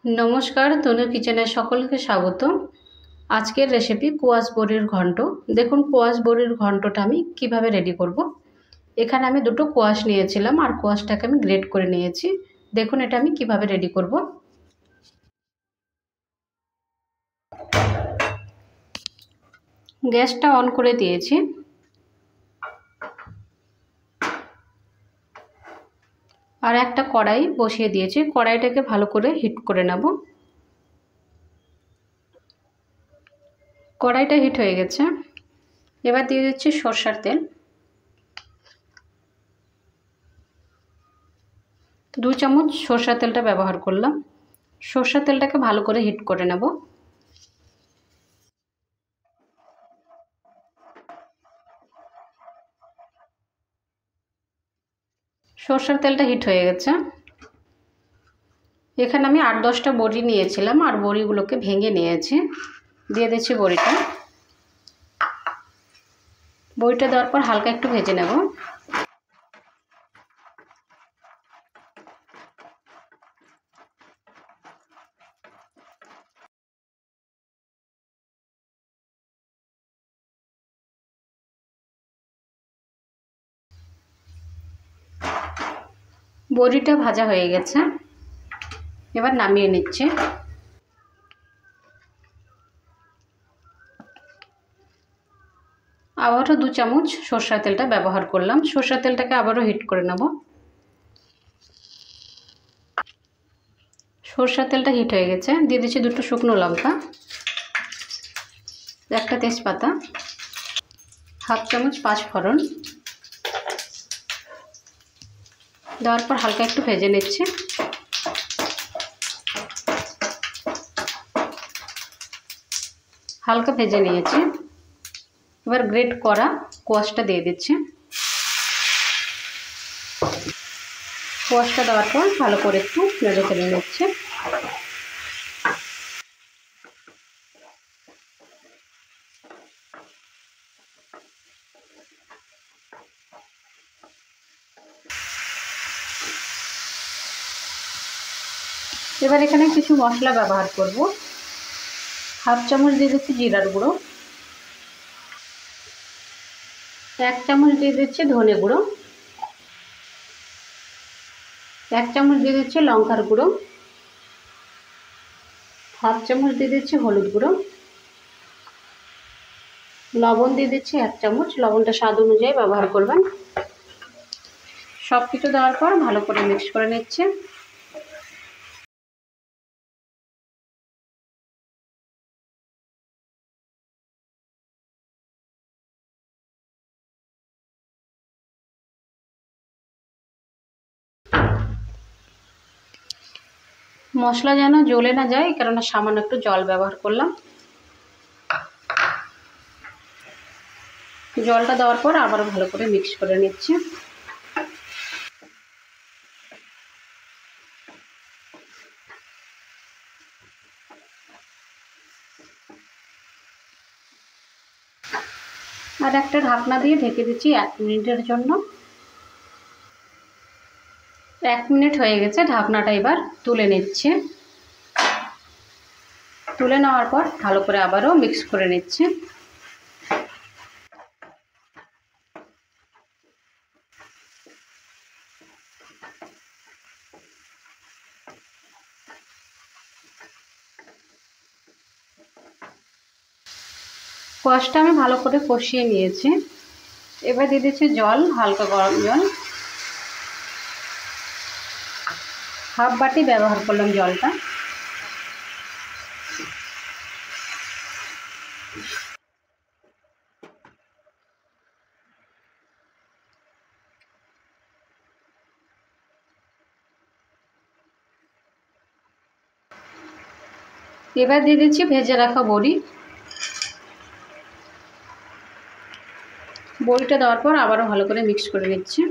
नमस्कार तनु किचेने सकलके स्वागत। आजकेर रेसिपि कोआश बड़िर घंट। देखुन कोआश बड़िर घंटटा आमि किभाबे रेडी करब। एखाने आमि दुटो कोआश नियेछिलाम आर कोआशटाके आमि ग्रेट करे नियेछि। देखुन एटा आमि किभाबे रेडी करब। ग्यासटा अन करे दियेछि। আর একটা কড়াই বসিয়ে দিয়েছি। কড়াইটাকে ভালো করে হিট করে নেব। কড়াইটা হিট হয়ে গেছে। এবার দিয়ে দিচ্ছি সরষের তেল। 2 চামচ সরষের তেলটা ব্যবহার করলাম। সরষের তেলটাকে ভালো করে হিট করে নেব। সরষের তেলটা হিট হয়ে গেছে। এখানে আমি 8-10টা বড়ি নিয়েছিলাম আর বড়িগুলোকে ভেঙে নিয়েছি। দিয়ে দিচ্ছি বড়িটা। বড়িটা দেওয়ার পর হালকা একটু ভেজে নেব। বড়িটা ভাজা হয়ে গেছে। এবার নামিয়ে নিচ্ছি। আবারও 2 চামচ সরষের তেলটা ব্যবহার করলাম। সরষের তেলটাকে আবারও হিট করে নেব। সরষের তেলটা হিট হয়ে গেছে। দিয়ে দিচ্ছি দুটো শুকনো লঙ্কা, একটা তেজপাতা, হাফ চামচ 5 ফোড়ন। দেওয়ার পর হালকা একটু ভেজে নিচ্ছি। হালকা ভেজে নিয়েছি। এবার গ্রেট করা কোয়াশটা দিয়ে দিচ্ছি। কোয়াশটা দেওয়ার পর ভালো করে একটু নেড়ে ফেলে নিচ্ছি। এবার এখানে কিছু মশলা ব্যবহার করব। হাফ চামচ দিয়ে দিচ্ছি জিরার গুঁড়ো, 1 চামচ দিয়ে দিচ্ছি ধনে গুঁড়ো, 1 চামচ দিয়ে দিচ্ছি লঙ্কার গুঁড়ো, হাফ চামচ দিয়ে দিচ্ছি হলুদ গুঁড়ো, লবণ দিয়ে দিচ্ছি 1 চামচ। লবণটা স্বাদ অনুযায়ী ব্যবহার করবেন। সব কিছু দেওয়ার পর ভালো করে মিক্স করে নিচ্ছি। মশলা যেন জ্বলে না যায়, কারণ সামান্য একটু জল ব্যবহার করলাম। জলটা দেওয়ার পর আবার ভালো করে মিক্স করে নিচ্ছি। আর একটা ঢাকনা দিয়ে ঢেকে দিচ্ছি 1 মিনিটের জন্য। 1 মিনিট হয়ে গেছে। ঢাকনাটা এবার তুলে নিচ্ছি। তুলে নেওয়ার পর ভালো করে আবারও মিক্স করে নিচ্ছি। কোয়াশটা আমি ভালো করে কষিয়ে নিয়েছি। এবার দিয়ে দিচ্ছি জল, হালকা গরম জল। হাফ বাটি ব্যবহার করলাম জলটা। এবার দিয়ে দিচ্ছি ভেজে রাখা বড়ি। বড়িটা দেওয়ার পর আবারও ভালো করে মিক্স করে নিচ্ছি।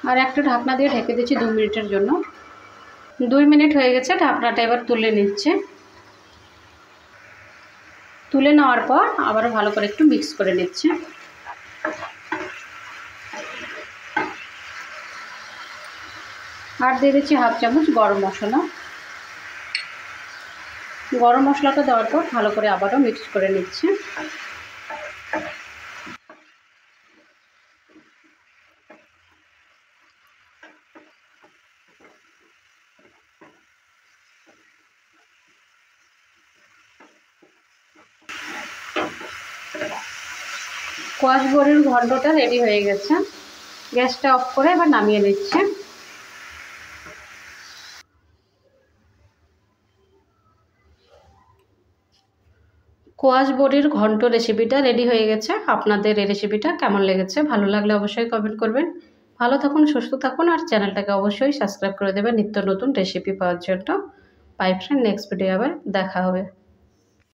আর একটা ঢাকনা দিয়ে ঢেকে দিচ্ছি 2 মিনিটের জন্য। 2 মিনিট হয়ে গেছে। ঢাকনাটা এবার তুলে নিচ্ছে। তুলে নেওয়ার পর আবারও ভালো করে একটু মিক্স করে নিচ্ছে। আর দিয়ে দিচ্ছি হাফ চামচ গরম মশলা। গরম মশলাটা দেওয়ার পর ভালো করে আবারও মিক্স করে নিচ্ছি। কোয়াশ বড়ির ঘন্টটা রেডি হয়ে গেছে। গ্যাসটা অফ করে এবার নামিয়ে নিচ্ছি। কোয়াশ বড়ির ঘন্ট রেসিপিটা রেডি হয়ে গেছে। আপনাদের এই রেসিপিটা কেমন লেগেছে? ভালো লাগলে অবশ্যই কমেন্ট করবেন। ভালো থাকুন, সুস্থ থাকুন, আর চ্যানেলটাকে অবশ্যই সাবস্ক্রাইব করে দেবেন নিত্য নতুন রেসিপি পাওয়ার জন্য। বাই ফ্রেন্ড, নেক্সট ভিডিও আবার দেখা হবে।